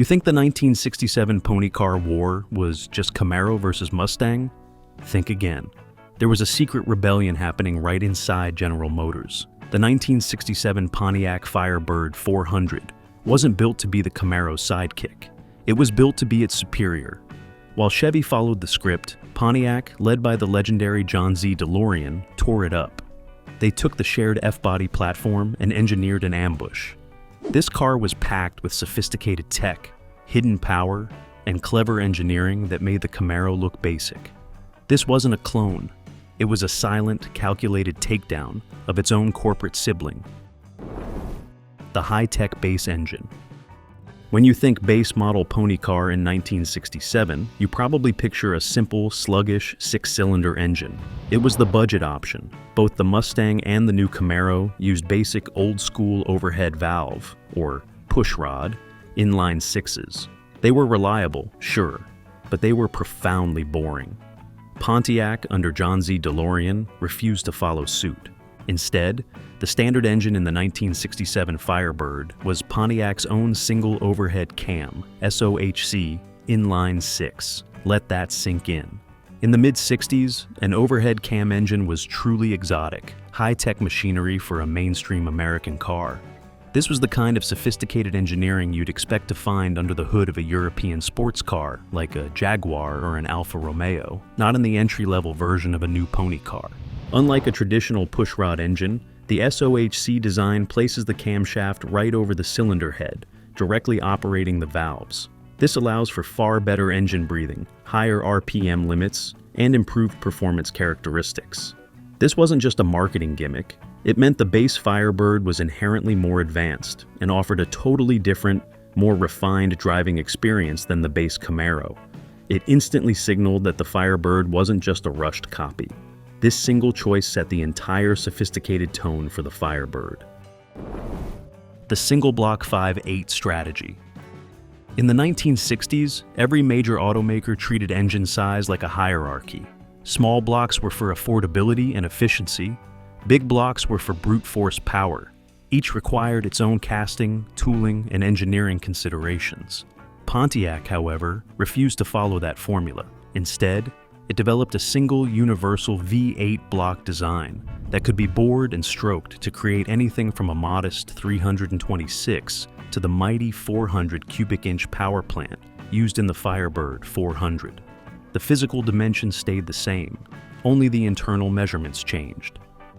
You think the 1967 pony car war was just Camaro versus Mustang? Think again. There was a secret rebellion happening right inside General Motors. The 1967 Pontiac Firebird 400 wasn't built to be the Camaro's sidekick. It was built to be its superior. While Chevy followed the script, Pontiac, led by the legendary John Z. DeLorean, tore it up. They took the shared F-body platform and engineered an ambush. This car was packed with sophisticated tech, hidden power, and clever engineering that made the Camaro look basic. This wasn't a clone. It was a silent, calculated takedown of its own corporate sibling, the high-tech base engine. When you think base model pony car in 1967, you probably picture a simple, sluggish, six-cylinder engine. It was the budget option. Both the Mustang and the new Camaro used basic old-school overhead valve, or push rod, inline sixes. They were reliable, sure, but they were profoundly boring. Pontiac, under John Z. DeLorean, refused to follow suit. Instead, the standard engine in the 1967 Firebird was Pontiac's own single overhead cam, SOHC, inline six. Let that sink in. In the mid-60s, an overhead cam engine was truly exotic, high-tech machinery for a mainstream American car. This was the kind of sophisticated engineering you'd expect to find under the hood of a European sports car, like a Jaguar or an Alfa Romeo, not in the entry-level version of a new pony car. Unlike a traditional pushrod engine, the SOHC design places the camshaft right over the cylinder head, directly operating the valves. This allows for far better engine breathing, higher RPM limits, and improved performance characteristics. This wasn't just a marketing gimmick. It meant the base Firebird was inherently more advanced and offered a totally different, more refined driving experience than the base Camaro. It instantly signaled that the Firebird wasn't just a rushed copy. This single choice set the entire sophisticated tone for the Firebird. The single block 5.8 strategy. In the 1960s, every major automaker treated engine size like a hierarchy. Small blocks were for affordability and efficiency. Big blocks were for brute force power. Each required its own casting, tooling, and engineering considerations. Pontiac, however, refused to follow that formula. Instead, it developed a single universal V8 block design that could be bored and stroked to create anything from a modest 326 to the mighty 400 cubic inch power plant used in the Firebird 400. The physical dimensions stayed the same, only the internal measurements changed.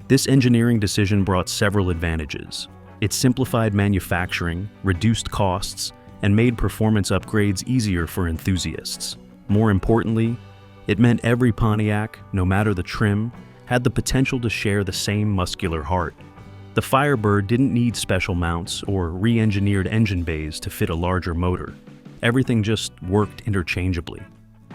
This engineering decision brought several advantages. It simplified manufacturing, reduced costs, and made performance upgrades easier for enthusiasts. More importantly, it meant every Pontiac, no matter the trim, had the potential to share the same muscular heart. The Firebird didn't need special mounts or re-engineered engine bays to fit a larger motor. Everything just worked interchangeably.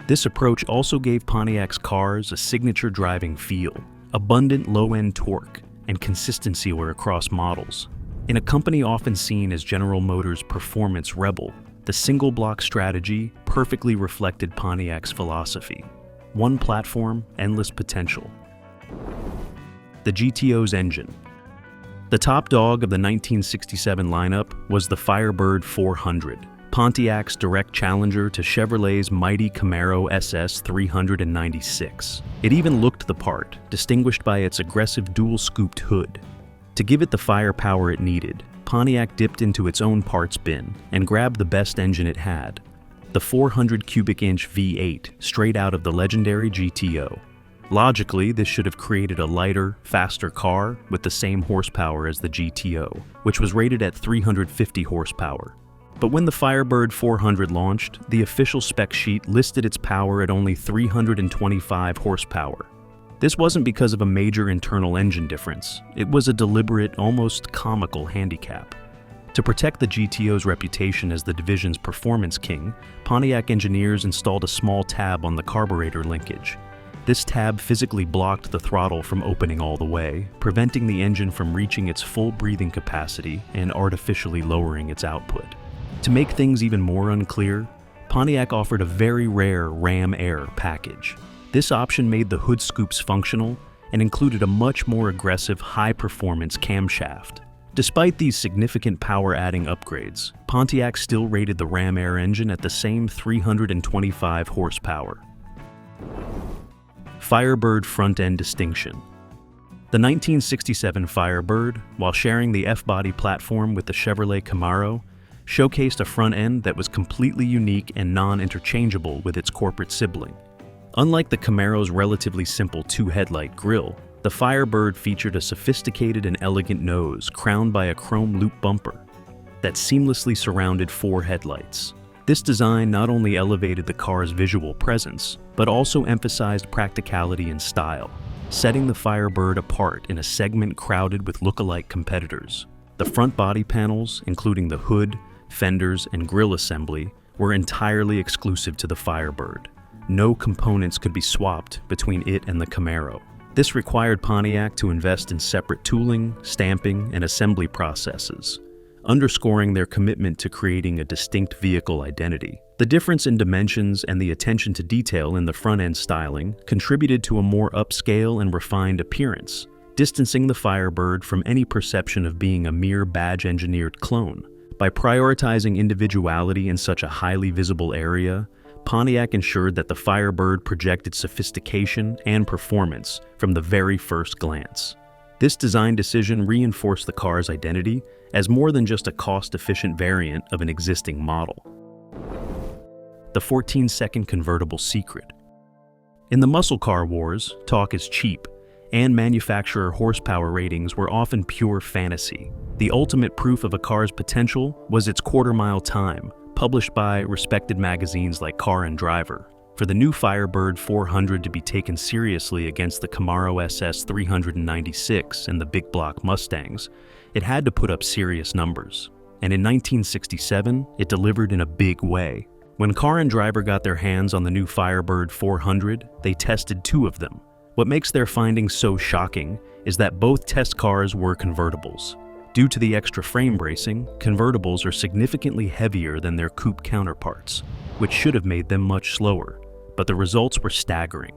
This approach also gave Pontiac's cars a signature driving feel, abundant low-end torque, and consistency were across models. In a company often seen as General Motors' performance rebel, the single-block strategy perfectly reflected Pontiac's philosophy. One platform, endless potential. The GTO's engine. The top dog of the 1967 lineup was the Firebird 400, Pontiac's direct challenger to Chevrolet's mighty Camaro SS 396. It even looked the part, distinguished by its aggressive dual-scooped hood. To give it the firepower it needed, Pontiac dipped into its own parts bin and grabbed the best engine it had, the 400 cubic inch V8 straight out of the legendary GTO. Logically, this should have created a lighter, faster car with the same horsepower as the GTO, which was rated at 350 horsepower. But when the Firebird 400 launched, the official spec sheet listed its power at only 325 horsepower. This wasn't because of a major internal engine difference. It was a deliberate, almost comical handicap. To protect the GTO's reputation as the division's performance king, Pontiac engineers installed a small tab on the carburetor linkage. This tab physically blocked the throttle from opening all the way, preventing the engine from reaching its full breathing capacity and artificially lowering its output. To make things even more unclear, Pontiac offered a very rare Ram Air package. This option made the hood scoops functional and included a much more aggressive, high-performance camshaft. Despite these significant power-adding upgrades, Pontiac still rated the Ram Air engine at the same 325 horsepower. Firebird front-end distinction. The 1967 Firebird, while sharing the F-body platform with the Chevrolet Camaro, showcased a front end that was completely unique and non-interchangeable with its corporate sibling. Unlike the Camaro's relatively simple two-headlight grille, the Firebird featured a sophisticated and elegant nose crowned by a chrome loop bumper that seamlessly surrounded four headlights. This design not only elevated the car's visual presence, but also emphasized practicality and style, setting the Firebird apart in a segment crowded with look-alike competitors. The front body panels, including the hood, fenders, and grille assembly, were entirely exclusive to the Firebird. No components could be swapped between it and the Camaro. This required Pontiac to invest in separate tooling, stamping, and assembly processes, underscoring their commitment to creating a distinct vehicle identity. The difference in dimensions and the attention to detail in the front-end styling contributed to a more upscale and refined appearance, distancing the Firebird from any perception of being a mere badge-engineered clone. By prioritizing individuality in such a highly visible area, Pontiac ensured that the Firebird projected sophistication and performance from the very first glance. This design decision reinforced the car's identity as more than just a cost-efficient variant of an existing model. The 14-second convertible secret. In the muscle car wars, talk is cheap, and manufacturer horsepower ratings were often pure fantasy. The ultimate proof of a car's potential was its quarter-mile time, published by respected magazines like Car and Driver. For the new Firebird 400 to be taken seriously against the Camaro SS 396 and the big block Mustangs, it had to put up serious numbers. And in 1967, it delivered in a big way. When Car and Driver got their hands on the new Firebird 400, they tested two of them. What makes their findings so shocking is that both test cars were convertibles. Due to the extra frame bracing, convertibles are significantly heavier than their coupe counterparts, which should have made them much slower, but the results were staggering.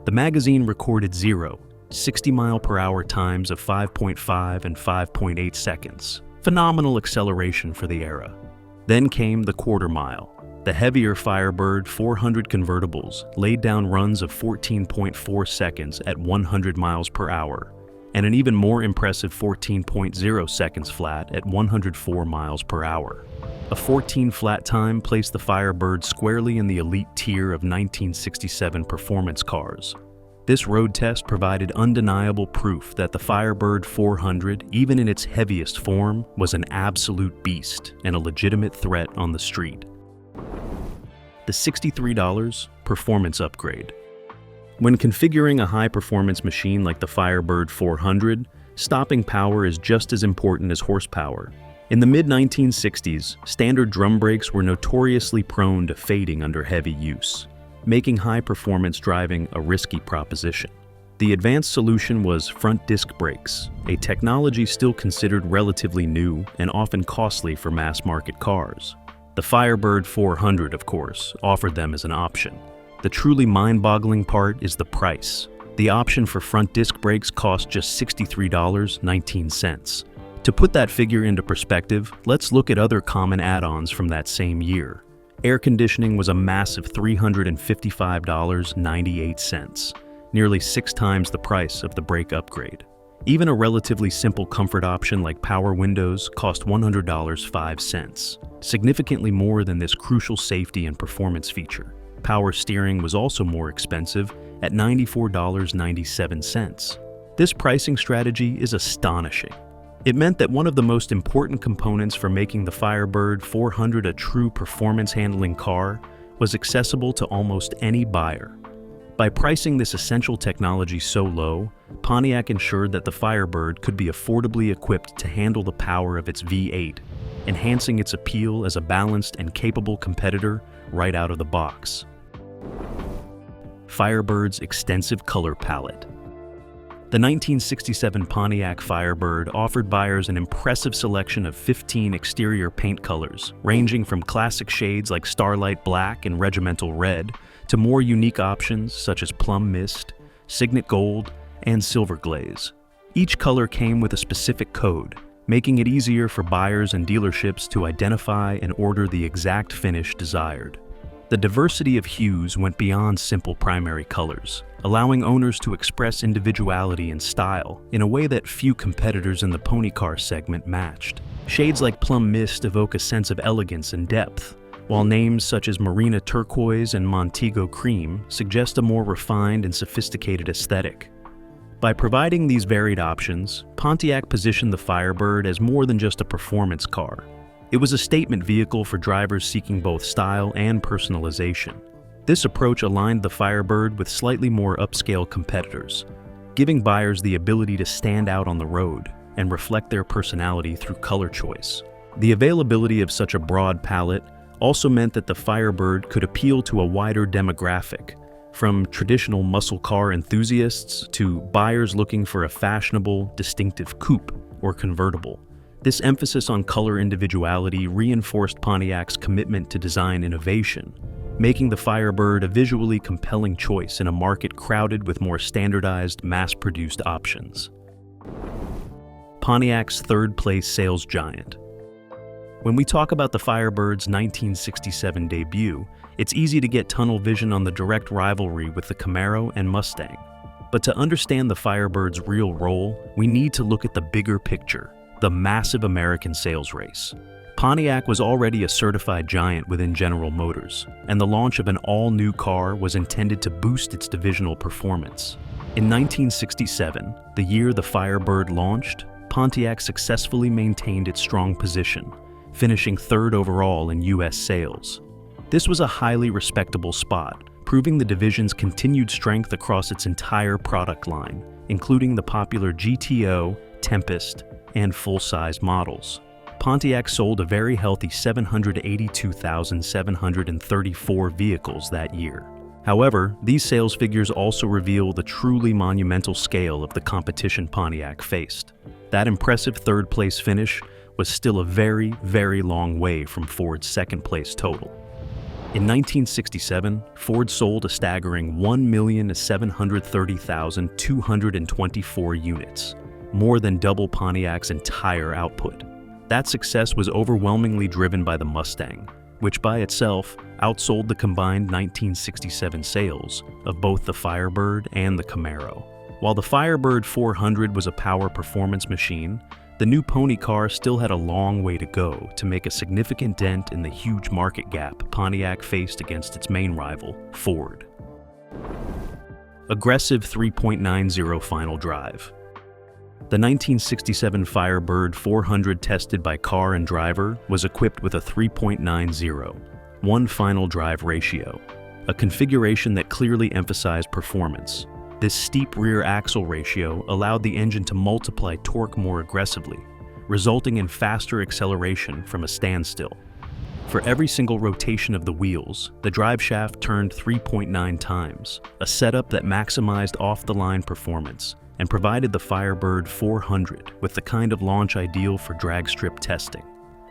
The magazine recorded 60-mile-per-hour times of 5.5 and 5.8 seconds. Phenomenal acceleration for the era. Then came the quarter mile. The heavier Firebird 400 convertibles laid down runs of 14.4 seconds at 100 miles per hour, and an even more impressive 14.0 seconds flat at 104 miles per hour. A 14 flat time placed the Firebird squarely in the elite tier of 1967 performance cars. This road test provided undeniable proof that the Firebird 400, even in its heaviest form, was an absolute beast and a legitimate threat on the street. The $63 performance upgrade. When configuring a high-performance machine like the Firebird 400, stopping power is just as important as horsepower. In the mid-1960s, standard drum brakes were notoriously prone to fading under heavy use, making high-performance driving a risky proposition. The advanced solution was front disc brakes, a technology still considered relatively new and often costly for mass-market cars. The Firebird 400, of course, offered them as an option. The truly mind-boggling part is the price. The option for front disc brakes cost just $63.19. To put that figure into perspective, let's look at other common add-ons from that same year. Air conditioning was a massive $355.98, nearly 6 times the price of the brake upgrade. Even a relatively simple comfort option like power windows cost $100.05, significantly more than this crucial safety and performance feature. Power steering was also more expensive at $94.97. This pricing strategy is astonishing. It meant that one of the most important components for making the Firebird 400 a true performance-handling car was accessible to almost any buyer. By pricing this essential technology so low, Pontiac ensured that the Firebird could be affordably equipped to handle the power of its V8, enhancing its appeal as a balanced and capable competitor right out of the box. Firebird's extensive color palette. The 1967 Pontiac Firebird offered buyers an impressive selection of 15 exterior paint colors, ranging from classic shades like Starlight Black and Regimental Red to more unique options such as Plum Mist, Signet Gold, and Silver Glaze. Each color came with a specific code, making it easier for buyers and dealerships to identify and order the exact finish desired. The diversity of hues went beyond simple primary colors, allowing owners to express individuality and style in a way that few competitors in the pony car segment matched. Shades like plum mist evoke a sense of elegance and depth, while names such as Marina Turquoise and Montego Cream suggest a more refined and sophisticated aesthetic. By providing these varied options, Pontiac positioned the Firebird as more than just a performance car. It was a statement vehicle for drivers seeking both style and personalization. This approach aligned the Firebird with slightly more upscale competitors, giving buyers the ability to stand out on the road and reflect their personality through color choice. The availability of such a broad palette also meant that the Firebird could appeal to a wider demographic, from traditional muscle car enthusiasts to buyers looking for a fashionable, distinctive coupe or convertible. This emphasis on color individuality reinforced Pontiac's commitment to design innovation, making the Firebird a visually compelling choice in a market crowded with more standardized, mass-produced options. Pontiac's third-place sales giant. When we talk about the Firebird's 1967 debut, it's easy to get tunnel vision on the direct rivalry with the Camaro and Mustang. But to understand the Firebird's real role, we need to look at the bigger picture, the massive American sales race. Pontiac was already a certified giant within General Motors, and the launch of an all-new car was intended to boost its divisional performance. In 1967, the year the Firebird launched, Pontiac successfully maintained its strong position, finishing third overall in U.S. sales. This was a highly respectable spot, proving the division's continued strength across its entire product line, including the popular GTO, Tempest, and full-size models. Pontiac sold a very healthy 782,734 vehicles that year. However, these sales figures also reveal the truly monumental scale of the competition Pontiac faced. That impressive third-place finish was still a very, very long way from Ford's second-place total. In 1967, Ford sold a staggering 1,730,224 units, more than double Pontiac's entire output. That success was overwhelmingly driven by the Mustang, which by itself outsold the combined 1967 sales of both the Firebird and the Camaro. While the Firebird 400 was a power performance machine, the new pony car still had a long way to go to make a significant dent in the huge market gap Pontiac faced against its main rival, Ford. Aggressive 3.90 final drive. The 1967 Firebird 400 tested by Car and Driver was equipped with a 3.90, one final drive ratio, a configuration that clearly emphasized performance. This steep rear axle ratio allowed the engine to multiply torque more aggressively, resulting in faster acceleration from a standstill. For every single rotation of the wheels, the driveshaft turned 3.9 times, a setup that maximized off-the-line performance and provided the Firebird 400 with the kind of launch ideal for drag strip testing.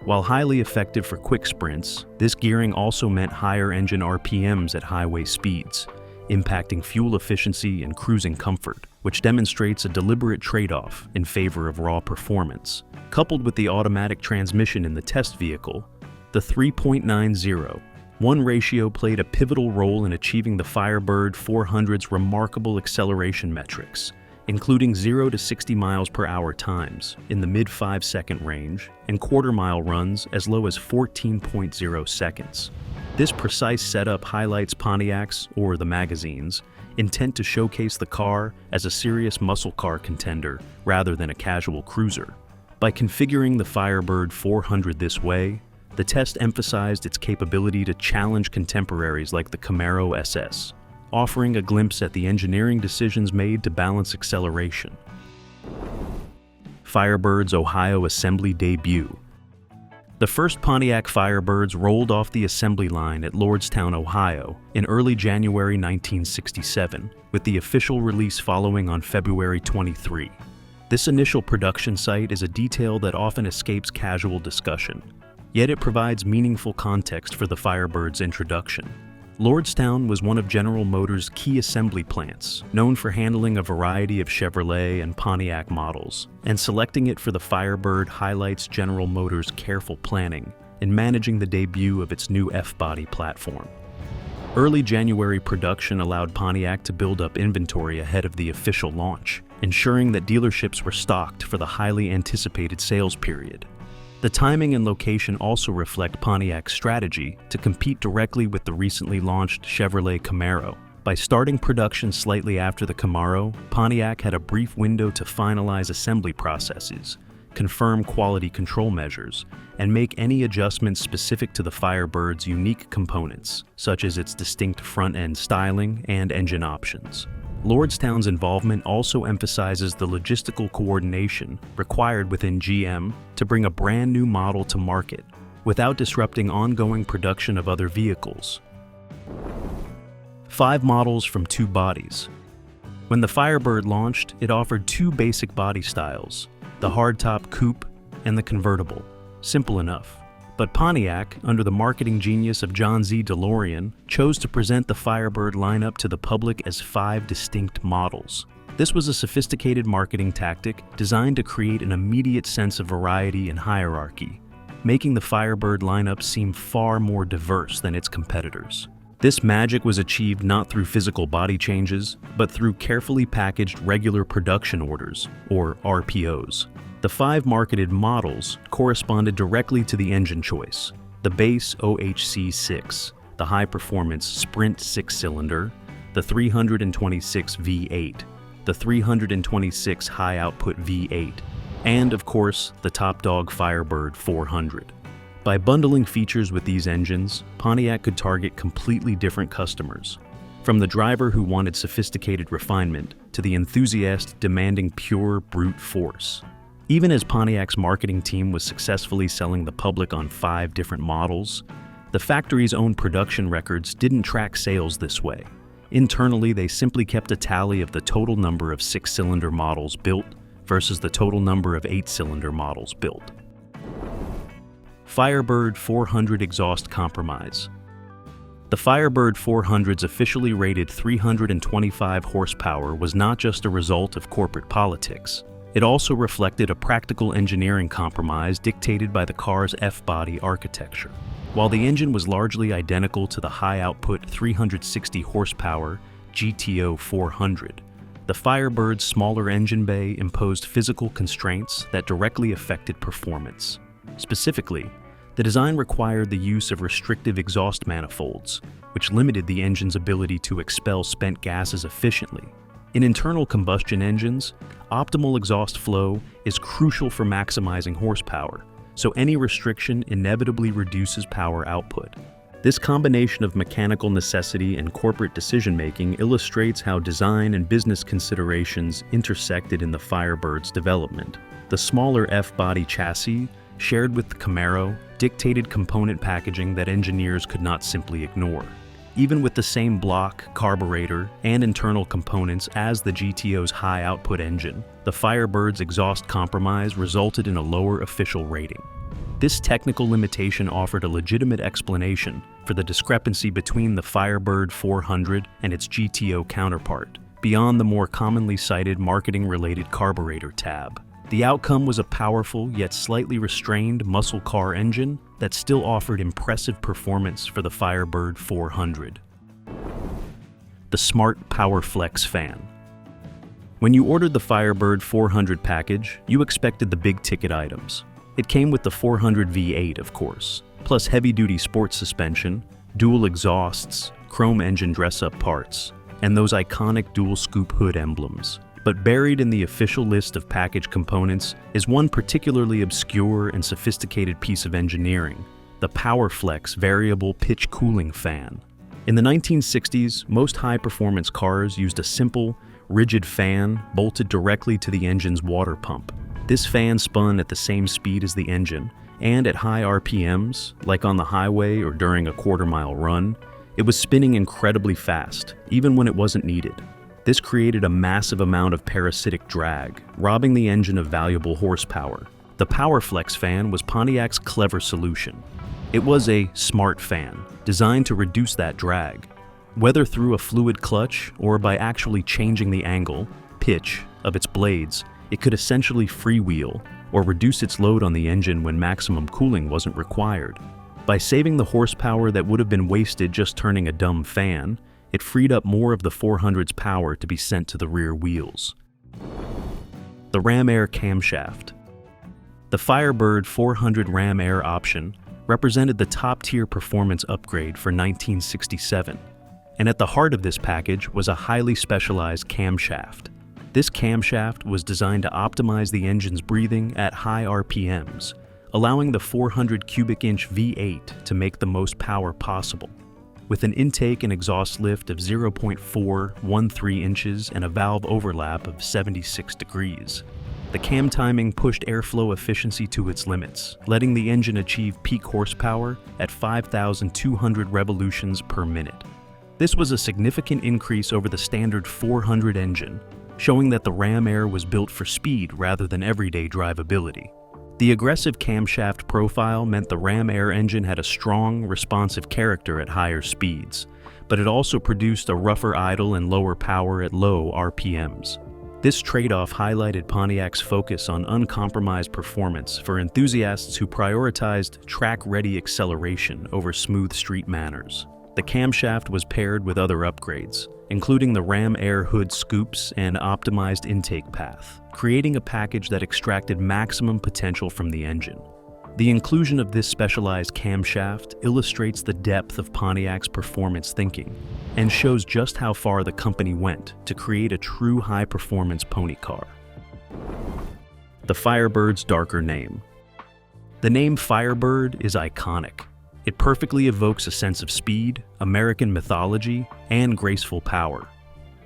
While highly effective for quick sprints, this gearing also meant higher engine RPMs at highway speeds, impacting fuel efficiency and cruising comfort, which demonstrates a deliberate trade-off in favor of raw performance. Coupled with the automatic transmission in the test vehicle, the 3.90:1 ratio played a pivotal role in achieving the Firebird 400's remarkable acceleration metrics, including 0 to 60 miles per hour times in the mid 5-second range and quarter-mile runs as low as 14.0 seconds. This precise setup highlights Pontiac's, or the magazine's, intent to showcase the car as a serious muscle car contender rather than a casual cruiser. By configuring the Firebird 400 this way, the test emphasized its capability to challenge contemporaries like the Camaro SS, offering a glimpse at the engineering decisions made to balance acceleration. Firebird's Ohio assembly debut. The first Pontiac Firebirds rolled off the assembly line at Lordstown, Ohio, in early January 1967, with the official release following on February 23. This initial production site is a detail that often escapes casual discussion, yet it provides meaningful context for the Firebird's introduction. Lordstown was one of General Motors' key assembly plants, known for handling a variety of Chevrolet and Pontiac models, and selecting it for the Firebird highlights General Motors' careful planning in managing the debut of its new F-body platform. Early January production allowed Pontiac to build up inventory ahead of the official launch, ensuring that dealerships were stocked for the highly anticipated sales period. The timing and location also reflect Pontiac's strategy to compete directly with the recently launched Chevrolet Camaro. By starting production slightly after the Camaro, Pontiac had a brief window to finalize assembly processes, confirm quality control measures, and make any adjustments specific to the Firebird's unique components, such as its distinct front-end styling and engine options. Lordstown's involvement also emphasizes the logistical coordination required within GM to bring a brand new model to market without disrupting ongoing production of other vehicles. 5 models from 2 bodies. When the Firebird launched, it offered 2 basic body styles, the hardtop coupe and the convertible. Simple enough. But Pontiac, under the marketing genius of John Z. DeLorean, chose to present the Firebird lineup to the public as 5 distinct models. This was a sophisticated marketing tactic designed to create an immediate sense of variety and hierarchy, making the Firebird lineup seem far more diverse than its competitors. This magic was achieved not through physical body changes, but through carefully packaged regular production orders, or RPOs. The 5 marketed models corresponded directly to the engine choice: the base OHC6, the high-performance Sprint 6-cylinder, the 326 V8, the 326 high-output V8, and, of course, the top dog Firebird 400. By bundling features with these engines, Pontiac could target completely different customers, from the driver who wanted sophisticated refinement to the enthusiast demanding pure brute force. Even as Pontiac's marketing team was successfully selling the public on 5 different models, the factory's own production records didn't track sales this way. Internally, they simply kept a tally of the total number of 6-cylinder models built versus the total number of 8-cylinder models built. Firebird 400 exhaust compromise. The Firebird 400's officially rated 325 horsepower was not just a result of corporate politics. It also reflected a practical engineering compromise dictated by the car's F-body architecture. While the engine was largely identical to the high-output 360 horsepower GTO 400, the Firebird's smaller engine bay imposed physical constraints that directly affected performance. Specifically, the design required the use of restrictive exhaust manifolds, which limited the engine's ability to expel spent gases efficiently. In internal combustion engines, optimal exhaust flow is crucial for maximizing horsepower, so any restriction inevitably reduces power output. This combination of mechanical necessity and corporate decision-making illustrates how design and business considerations intersected in the Firebird's development. The smaller F-body chassis, shared with the Camaro, dictated component packaging that engineers could not simply ignore. Even with the same block, carburetor, and internal components as the GTO's high-output engine, the Firebird's exhaust compromise resulted in a lower official rating. This technical limitation offered a legitimate explanation for the discrepancy between the Firebird 400 and its GTO counterpart, beyond the more commonly cited marketing-related carburetor tab. The outcome was a powerful yet slightly restrained muscle car engine that still offered impressive performance for the Firebird 400. The Smart Power Flex Fan. When you ordered the Firebird 400 package, you expected the big-ticket items. It came with the 400 V8, of course, plus heavy-duty sports suspension, dual exhausts, chrome engine dress-up parts, and those iconic dual-scoop hood emblems. But buried in the official list of package components is one particularly obscure and sophisticated piece of engineering: the PowerFlex variable pitch cooling fan. In the 1960s, most high-performance cars used a simple, rigid fan bolted directly to the engine's water pump. This fan spun at the same speed as the engine, and at high RPMs, like on the highway or during a quarter-mile run, it was spinning incredibly fast, even when it wasn't needed. This created a massive amount of parasitic drag, robbing the engine of valuable horsepower. The PowerFlex fan was Pontiac's clever solution. It was a smart fan, designed to reduce that drag, Whether through a fluid clutch or by actually changing the angle, pitch, of its blades, it could essentially freewheel or reduce its load on the engine when maximum cooling wasn't required. By saving the horsepower that would have been wasted just turning a dumb fan, it freed up more of the 400's power to be sent to the rear wheels. The Ram Air camshaft. The Firebird 400 Ram Air option represented the top-tier performance upgrade for 1967, and at the heart of this package was a highly specialized camshaft. This camshaft was designed to optimize the engine's breathing at high RPMs, allowing the 400 cubic inch V8 to make the most power possible. With an intake and exhaust lift of 0.413 inches and a valve overlap of 76 degrees, the cam timing pushed airflow efficiency to its limits, letting the engine achieve peak horsepower at 5,200 revolutions per minute. This was a significant increase over the standard 400 engine, showing that the Ram Air was built for speed rather than everyday drivability. The aggressive camshaft profile meant the Ram Air engine had a strong, responsive character at higher speeds, but it also produced a rougher idle and lower power at low RPMs. This trade-off highlighted Pontiac's focus on uncompromised performance for enthusiasts who prioritized track-ready acceleration over smooth street manners. The camshaft was paired with other upgrades, including the Ram Air hood scoops and optimized intake path, creating a package that extracted maximum potential from the engine. The inclusion of this specialized camshaft illustrates the depth of Pontiac's performance thinking and shows just how far the company went to create a true high-performance pony car. The Firebird's darker name. The name Firebird is iconic. It perfectly evokes a sense of speed, American mythology, and graceful power.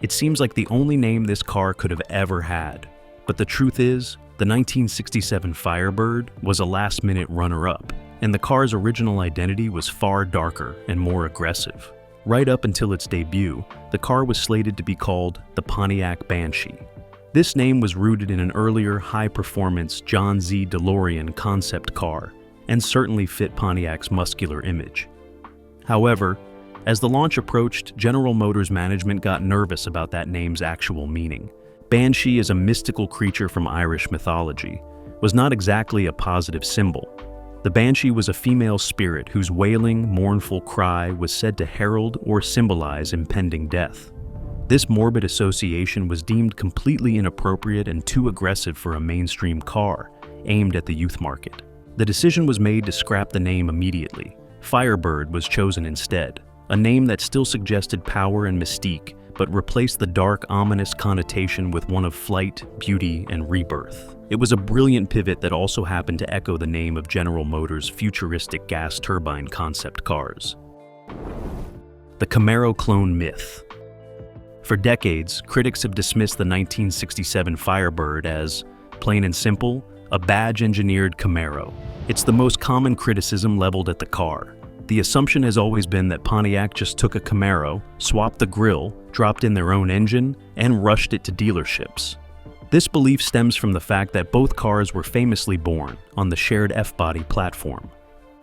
It seems like the only name this car could have ever had. But the truth is, the 1967 Firebird was a last-minute runner-up, and the car's original identity was far darker and more aggressive. Right up until its debut, the car was slated to be called the Pontiac Banshee. This name was rooted in an earlier high-performance John Z. DeLorean concept car, and certainly fit Pontiac's muscular image. However, as the launch approached, General Motors management got nervous about that name's actual meaning. Banshee is a mystical creature from Irish mythology, was not exactly a positive symbol. The Banshee was a female spirit whose wailing, mournful cry was said to herald or symbolize impending death. This morbid association was deemed completely inappropriate and too aggressive for a mainstream car, aimed at the youth market. The decision was made to scrap the name immediately. Firebird was chosen instead, a name that still suggested power and mystique, but replaced the dark, ominous connotation with one of flight, beauty, and rebirth. It was a brilliant pivot that also happened to echo the name of General Motors' futuristic gas turbine concept cars. The Camaro clone myth. For decades, critics have dismissed the 1967 Firebird as, plain and simple, a badge-engineered Camaro. It's the most common criticism leveled at the car. The assumption has always been that Pontiac just took a Camaro, swapped the grille, dropped in their own engine, and rushed it to dealerships. This belief stems from the fact that both cars were famously born on the shared F-body platform.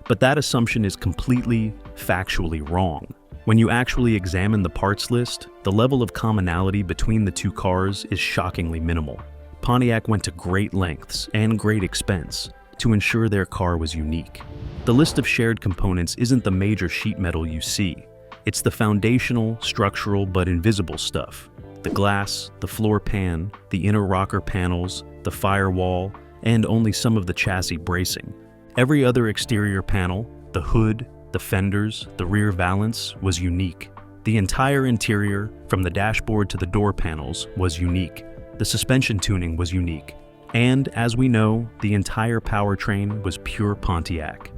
But that assumption is completely, factually wrong. When you actually examine the parts list, the level of commonality between the two cars is shockingly minimal. Pontiac went to great lengths and great expense to ensure their car was unique. The list of shared components isn't the major sheet metal you see. It's the foundational, structural, but invisible stuff. The glass, the floor pan, the inner rocker panels, the firewall, and only some of the chassis bracing. Every other exterior panel, the hood, the fenders, the rear valance, was unique. The entire interior, from the dashboard to the door panels, was unique. The suspension tuning was unique. And, as we know, the entire powertrain was pure Pontiac.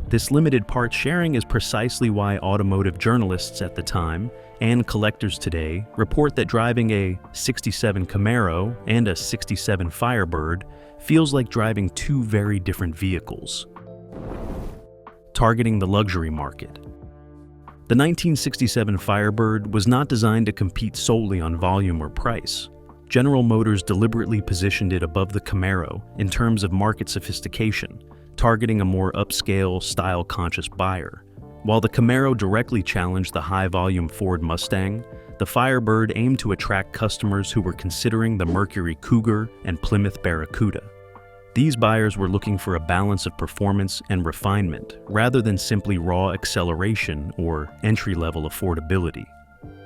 This limited part sharing is precisely why automotive journalists at the time, and collectors today, report that driving a 67 Camaro and a 67 Firebird feels like driving two very different vehicles. Targeting the luxury market. The 1967 Firebird was not designed to compete solely on volume or price. General Motors deliberately positioned it above the Camaro in terms of market sophistication, targeting a more upscale, style-conscious buyer. While the Camaro directly challenged the high-volume Ford Mustang, the Firebird aimed to attract customers who were considering the Mercury Cougar and Plymouth Barracuda. These buyers were looking for a balance of performance and refinement, rather than simply raw acceleration or entry-level affordability.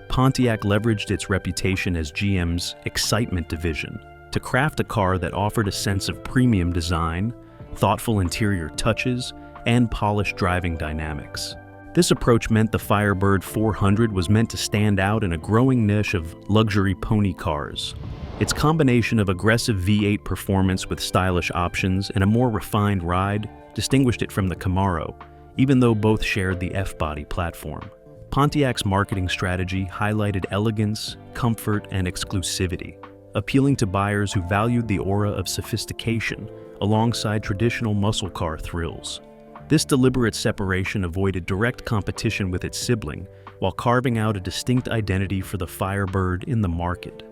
Pontiac leveraged its reputation as GM's excitement division to craft a car that offered a sense of premium design, thoughtful interior touches, and polished driving dynamics. This approach meant the Firebird 400 was meant to stand out in a growing niche of luxury pony cars. Its combination of aggressive V8 performance with stylish options and a more refined ride distinguished it from the Camaro, even though both shared the F-body platform. Pontiac's marketing strategy highlighted elegance, comfort, and exclusivity, appealing to buyers who valued the aura of sophistication alongside traditional muscle car thrills. This deliberate separation avoided direct competition with its sibling, while carving out a distinct identity for the Firebird in the market.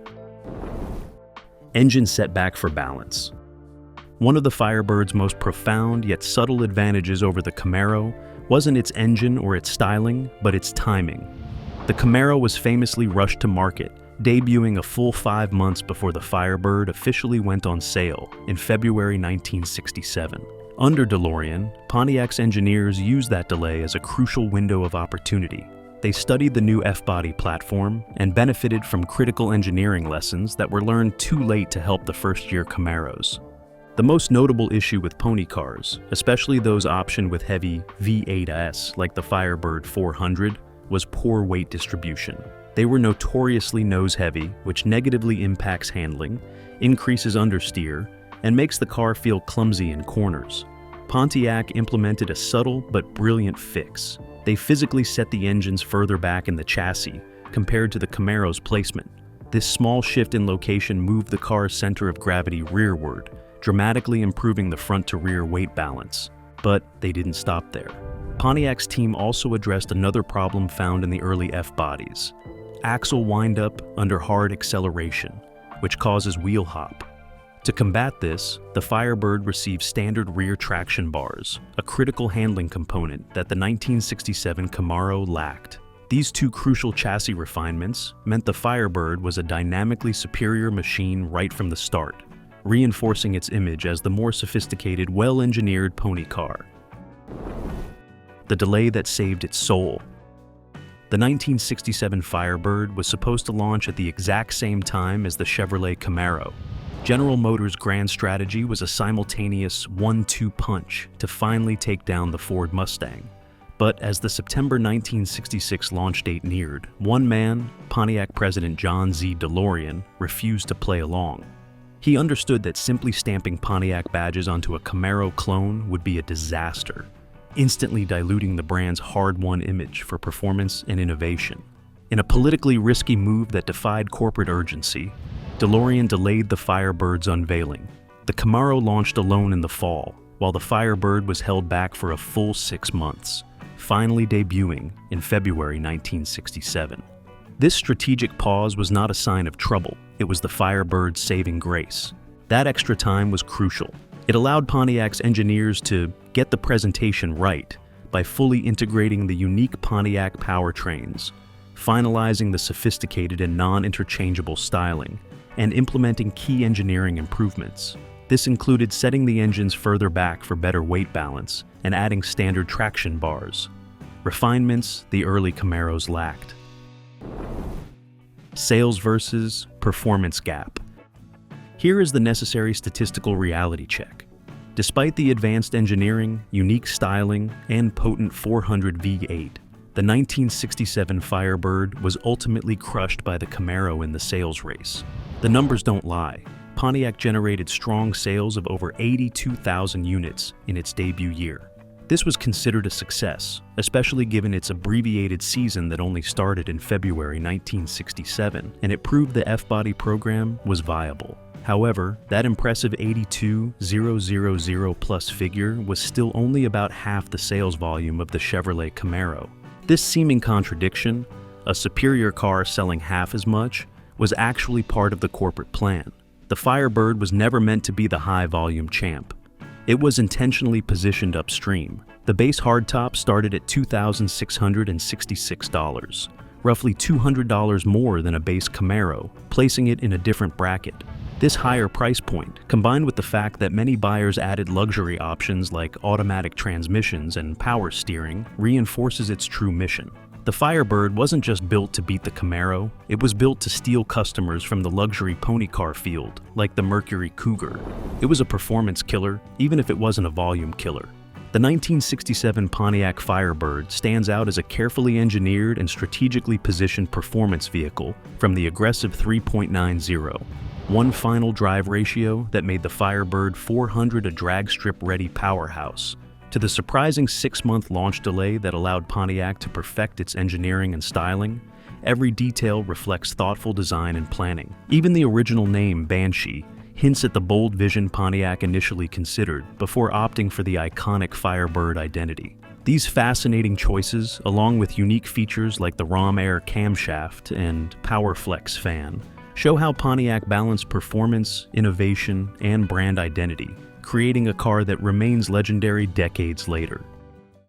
Engine setback for balance. One of the Firebird's most profound yet subtle advantages over the Camaro wasn't its engine or its styling, but its timing. The Camaro was famously rushed to market, debuting a full 5 months before the Firebird officially went on sale in February 1967. Under DeLorean, Pontiac's engineers used that delay as a crucial window of opportunity. They studied the new F-body platform and benefited from critical engineering lessons that were learned too late to help the first-year Camaros. The most notable issue with pony cars, especially those optioned with heavy V8s like the Firebird 400, was poor weight distribution. They were notoriously nose-heavy, which negatively impacts handling, increases understeer, and makes the car feel clumsy in corners. Pontiac implemented a subtle but brilliant fix. They physically set the engines further back in the chassis, compared to the Camaro's placement. This small shift in location moved the car's center of gravity rearward, dramatically improving the front-to-rear weight balance. But they didn't stop there. Pontiac's team also addressed another problem found in the early F-bodies: axle wind-up under hard acceleration, which causes wheel hop. To combat this, the Firebird received standard rear traction bars, a critical handling component that the 1967 Camaro lacked. These two crucial chassis refinements meant the Firebird was a dynamically superior machine right from the start, reinforcing its image as the more sophisticated, well-engineered pony car. The delay that saved its soul. The 1967 Firebird was supposed to launch at the exact same time as the Chevrolet Camaro. General Motors' grand strategy was a simultaneous 1-2 punch to finally take down the Ford Mustang. But as the September 1966 launch date neared, one man, Pontiac President John Z. DeLorean, refused to play along. He understood that simply stamping Pontiac badges onto a Camaro clone would be a disaster, instantly diluting the brand's hard-won image for performance and innovation. In a politically risky move that defied corporate urgency, DeLorean delayed the Firebird's unveiling. The Camaro launched alone in the fall, while the Firebird was held back for a full 6 months, finally debuting in February 1967. This strategic pause was not a sign of trouble, it was the Firebird's saving grace. That extra time was crucial. It allowed Pontiac's engineers to get the presentation right by fully integrating the unique Pontiac powertrains, finalizing the sophisticated and non-interchangeable styling, and implementing key engineering improvements. This included setting the engines further back for better weight balance and adding standard traction bars, refinements the early Camaros lacked. Sales versus performance gap. Here is the necessary statistical reality check. Despite the advanced engineering, unique styling, and potent 400 V8, the 1967 Firebird was ultimately crushed by the Camaro in the sales race. The numbers don't lie. Pontiac generated strong sales of over 82,000 units in its debut year. This was considered a success, especially given its abbreviated season that only started in February 1967, and it proved the F-body program was viable. However, that impressive 82,000 plus figure was still only about half the sales volume of the Chevrolet Camaro. This seeming contradiction, a superior car selling half as much, was actually part of the corporate plan. The Firebird was never meant to be the high-volume champ. It was intentionally positioned upstream. The base hardtop started at $2,666, roughly $200 more than a base Camaro, placing it in a different bracket. This higher price point, combined with the fact that many buyers added luxury options like automatic transmissions and power steering, reinforces its true mission. The Firebird wasn't just built to beat the Camaro, it was built to steal customers from the luxury pony car field, like the Mercury Cougar. It was a performance killer, even if it wasn't a volume killer. The 1967 Pontiac Firebird stands out as a carefully engineered and strategically positioned performance vehicle from the aggressive 3.90. One final drive ratio that made the Firebird 400 a drag strip-ready powerhouse, to the surprising 6-month launch delay that allowed Pontiac to perfect its engineering and styling. Every detail reflects thoughtful design and planning. Even the original name, Banshee, hints at the bold vision Pontiac initially considered before opting for the iconic Firebird identity. These fascinating choices, along with unique features like the Rom Air camshaft and PowerFlex fan, show how Pontiac balanced performance, innovation, and brand identity, creating a car that remains legendary decades later.